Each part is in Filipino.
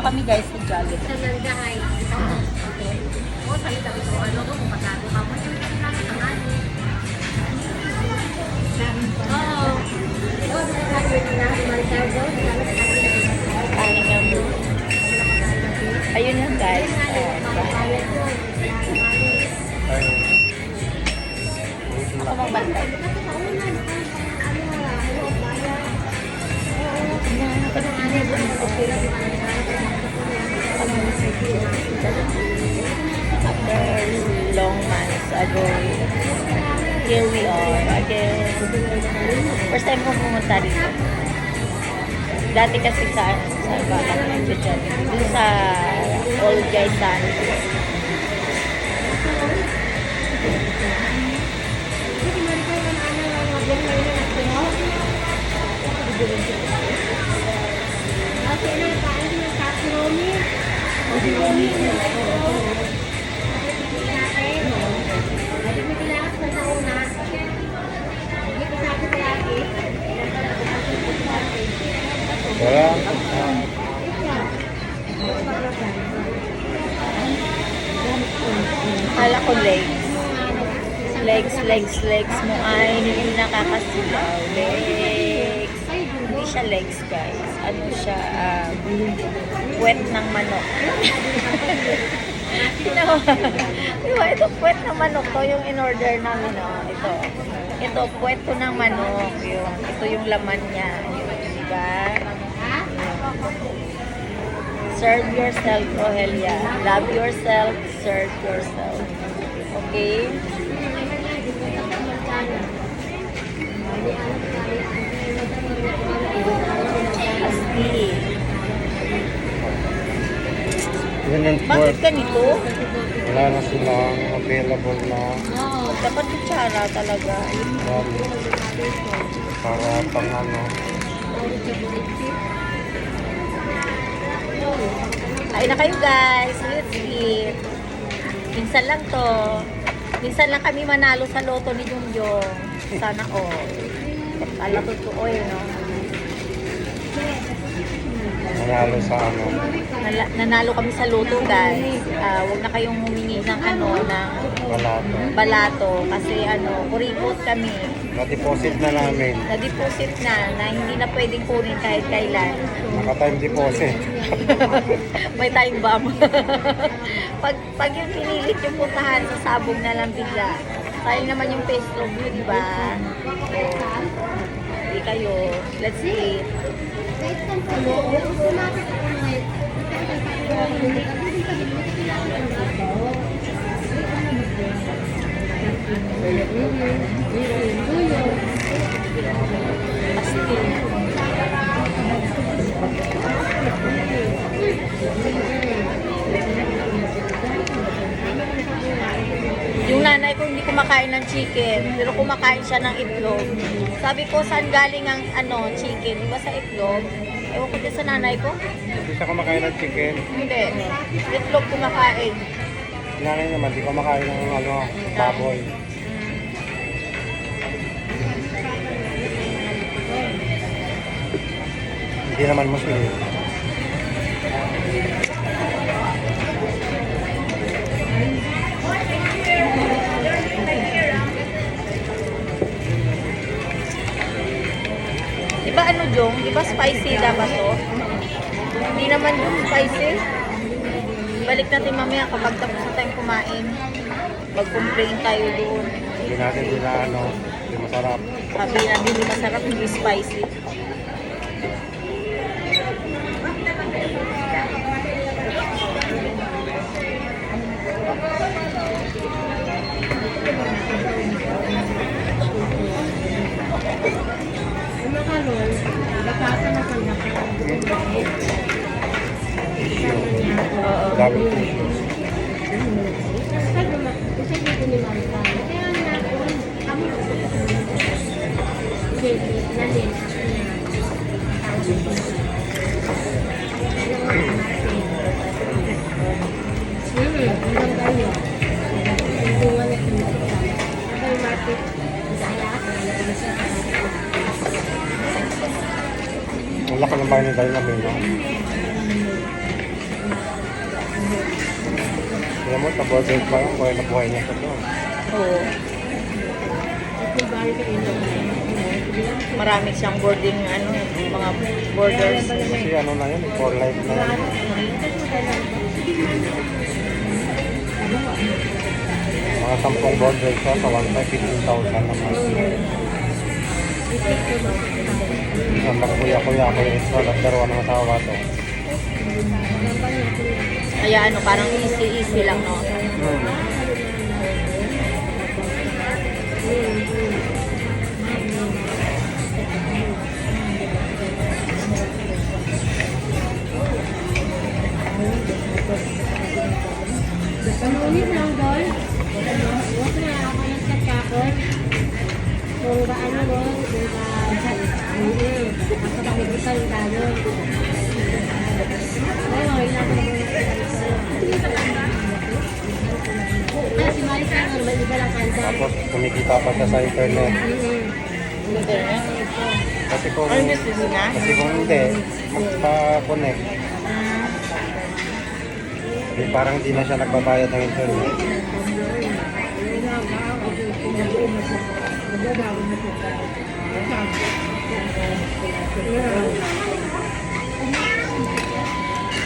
kami guys sa Jollibee. Sa Nanda ay o salita ko ano ko kung patago ka mo yung kailangan ng ani. Oo. Oh, Ayun yan guys. Ako magbantay. After long months ago, here we are again. First time ko pumunta dito. Dati kasi sa baka medyo dyan. Dito sa Old Jaisan. Wala. Kala ko legs mo ay hindi nakakasilaw. Legs. Hindi siya legs guys. Ano siya, puwet ng manok. Diba, ito puwet ng manok to yung in-order namin. Oh. Ito puwet to ng manok. Ito yung laman niya. Diba? Serve yourself, Rogelia. Love yourself, serve yourself. Okay? Asti. Yun yung Bakit pork. ganito? Wala na silang available na Oo, dapat kutsara talaga. dami. Para pang ano. Kain na kayo guys. Let's eat. Minsan lang to. Minsan lang kami manalo sa loto ni Jungjong. Sana all. Kala totoo eh, no? Nanalo sa ano. Nanalo kami sa loto guys. Huwag na kayong humingi ng ano, ng Wala to. balato. Kasi ano, kuripot kami. Na-deposit na namin. Na-deposit na hindi na pwedeng kunin kahit kailan. Naka-time deposit. May time bomb. pag yung pinilit yung puntahan sa sabog na lang bigla. Sayang naman yung pesto view, di ba? Hindi kayo. Let's eat. Asti. Yung nanay ko hindi kumakain ng chicken, pero kumakain siya ng itlog. Sabi ko, saan galing ang ano, chicken? Di ba sa itlog? Ewan ko din sa nanay ko. Hindi siya kumakain ng chicken. Hindi. Itlog kumakain. Nanay naman, di kumakain ng ano, baboy. Hindi naman Muslim. Di ba ano, Jong? Di ba spicy dapat to? Hindi naman yung spicy. Balik natin mamaya kapag tapos na tayong kumain. Mag-complain tayo doon. Hindi natin sila ano, hindi masarap. Sabi na hindi masarap, hindi spicy. Dami tissue. Wala ka ng bayan ng dahil namin, no? sa border pa lang, buhay na buhay niya sa doon. Oo. May bari ka rin. Marami siyang boarding, mga borders. Kasi ano na yun, for life na yun. Mga 10 border siya sa 1,15,000 naman. Isang magkuya-kuya ako yung extra at dalawa ng asawa to. Kaya parang easy lang, no? Panulit lang doon. Huwag na ako nagkakakot. Kung gaano doon, kung ako nakibutan yung gano'n. Oo, inako na si Marisa, normal, iba lang kanta. Tapos kumikita pa siya sa internet. Internet. Kasi kung, Ano business niya? kasi kung hindi, magpa-connect. Di parang hindi na siya nagbabayad ng internet.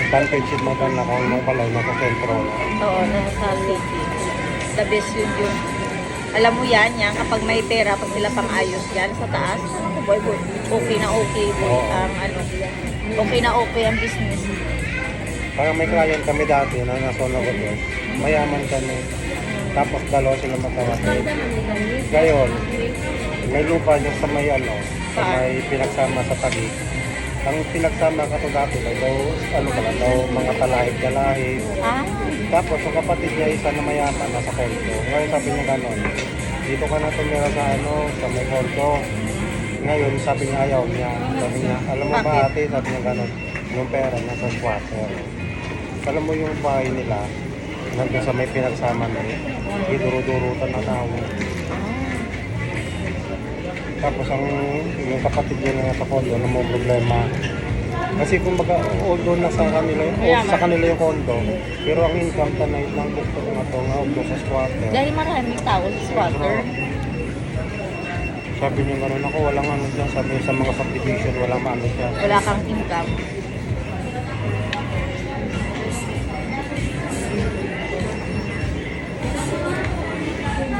Advantage mo ka na kung mo pala nasa sentro. Oo, nasa city. The best yun. Alam mo yan, kapag may pera, pag nila pang ayos yan sa taas, boy, okay na okay, boy, Oo. okay na okay ang business. Parang may client kami dati na nasa Nagod. Mayaman kami. Tapos dalawa sila magkawatid. Ngayon, may lupa niya sa may sa may pinagsama sa Taguig. Ang pinagsama ka to dati daw, daw mga talahib-talahib. Ah? Tapos yung kapatid niya isa na mayaman nasa konto. Ngayon sabi niya gano'n, dito ka na tumira sa may konto. Ngayon sabi niya ayaw niya. Sabi niya, alam mo ba Bakit? ate, sabi niya gano'n, yung pera niya sa squatter. Alam mo yung bahay nila, nandun sa may pinagsama na iduro-durutan na tao. Tapos yung kapatid niya na sa kondo na may problema. Kasi kumbaga, although nasa kanila sa kanila yung kondo, pero ang income tanay ng bukto nga to, nga although sa squatter. Dahil maraming tao sa squatter. Sabi niya gano'n ako, walang ano dyan. Sabi niya sa mga subdivision, walang ano siya. Wala kang income.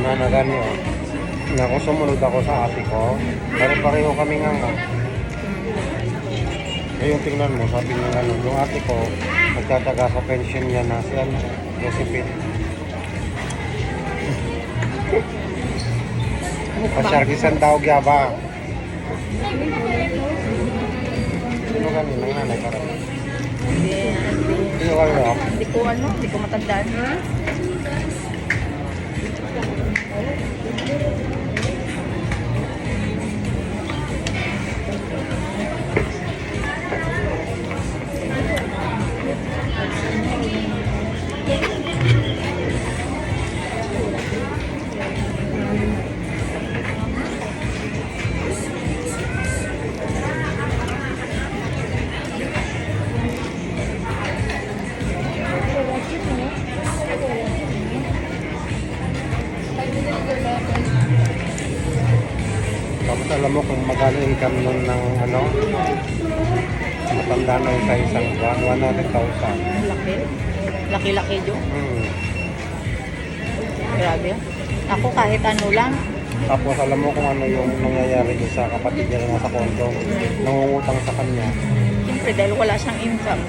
Na gano'n na kung sumunod ako sa ate ko, pareho kami nga nga. Eh yung tingnan mo, sabi niya gano'n, yung ate ko, nagtataga sa pension niya na si Josephine. Pasyarkisan daw gyaba. Sino kanina ng nanay ka rin? Sino kanina? Hindi ko matandaan. Tapos alam mo kung magkano income nun ng matanda na yung sa isang buwan, 100,000. Laki. Laki-laki yun. Hmm. Grabe. Ako kahit ano lang. Tapos alam mo kung ano yung nangyayari doon sa kapatid niya na nasa kondo, nangungutang sa kanya. Siyempre dahil wala siyang income.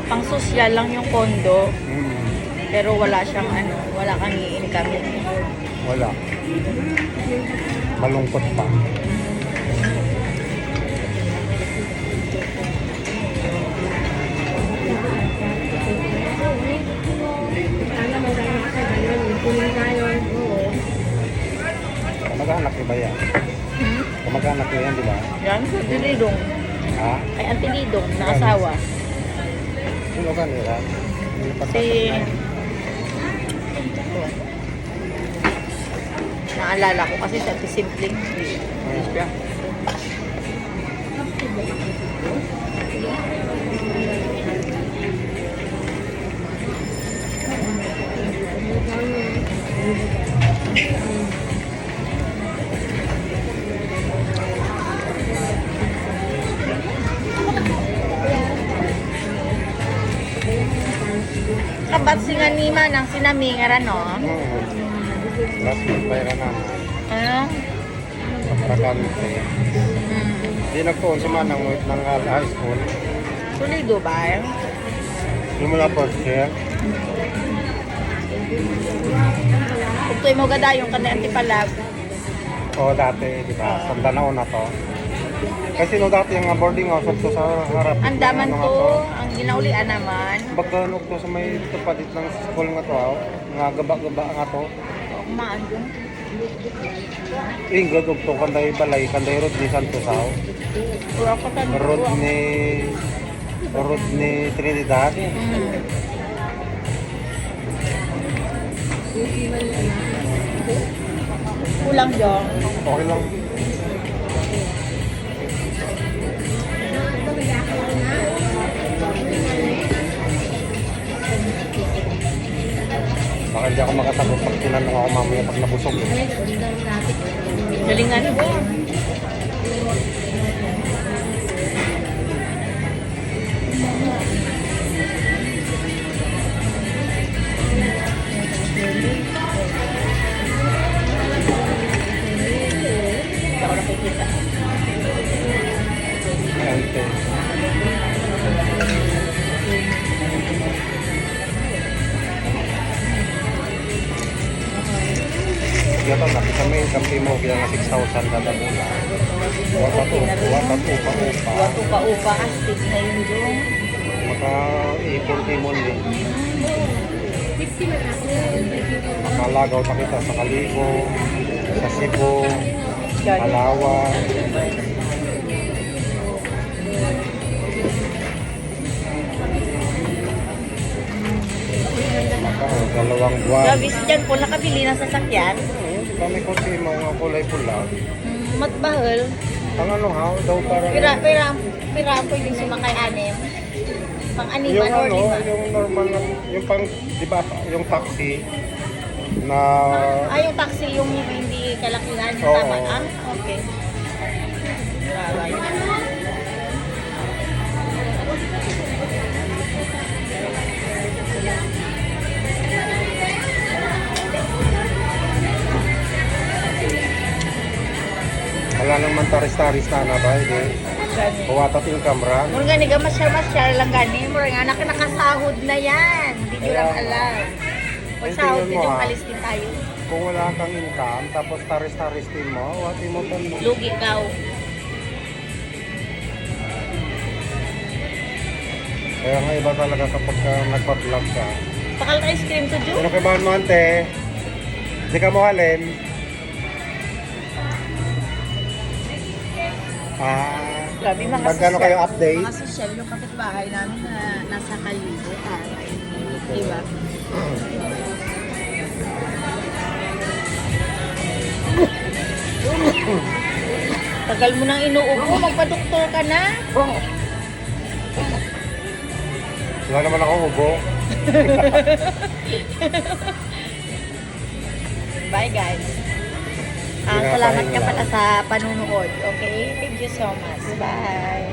Pang sosyal lang yung kondo. Hmm. Pero wala siyang wala kang i-income. Wala. Malungkot pa. Sana maganda ka ganun. Kunin tayo. Oo. Kamag-anak ba yan? Kamag-anak niya yan, di ba? Yan, Antinidong. Ha? Ay, Antinidong, na asawa. Sino ka nila? Si... Naalala ko kasi sa simpleng siya. Kabat singanima ng sinamingaran, no? Last week, bayaran naman. Ano? Pagkakante. Di nagtuon si Manang ng high school. Sulido ba? Simula first year. Kung mo gada yung kanay antipalag. O dati, di ba? Sandanaon na to. Kasi no dati yung boarding house to sa harap. Andaman Ano nga to, ang ginaulian naman. Bagdanog to sa may tupadit ng school nga to. Nga gaba-gaba nga to. Kumaan yung. Ingod og to kanday balay, kanday road ni Santos Sao. Pura ko tanong. Road ni Trinidad. Kulang dong. Okay lang. Baka hindi ako makasagot pag tinanong ako mamaya pag nabusog. Galingan ko. Hindi ako nakikita. Ante. Gato na, kita may kampi mo kaya nga 6,000 kada muna. Wata to pa-upa. Wato pa upa astig na yun dong. Maka-ipon-timon din. Makalagaw na kita sa Kalibo, sa Cebu, Palawan. Dalawang buwan. Grabe si dyan po nakabili ng sasakyan. Kami ko si mga kulay pula. Matbahal. Ang ano ha, daw parang... Pira ang pwedeng sumakay anim. Pang-animan Yung or ano, lima. yung normal na, yung pang, di ba, yung taxi na... Yung taxi, yung hindi kalakihan. Oo. Tama. Okay. Grabe. Wala naman taris-taris na ba, hindi. Buwatat yung kamera. Mura nga niga masyar lang gani. Mura nga nakasahod na yan. Hindi nyo lang alam. Magsahod din yung alis din tayo. Kung wala kang income, tapos taris-taris din mo, wati mo pa mo. Lugi daw. Kaya nga iba talaga kapag nagpa-vlog ka. Pakal ice cream to Ju. Ano kay Bahan mo, ante? Hindi ka mo halin? Grabe mga Magkano kayo update? Mga sosyal yung kapitbahay namin na nasa Kalibo. Diba? Tagal mo nang inuubo, magpa-doktor ka na. Wala naman ako ubo. Bye guys. Salamat ka pala sa panunood. Okay? Thank you so much. Bye.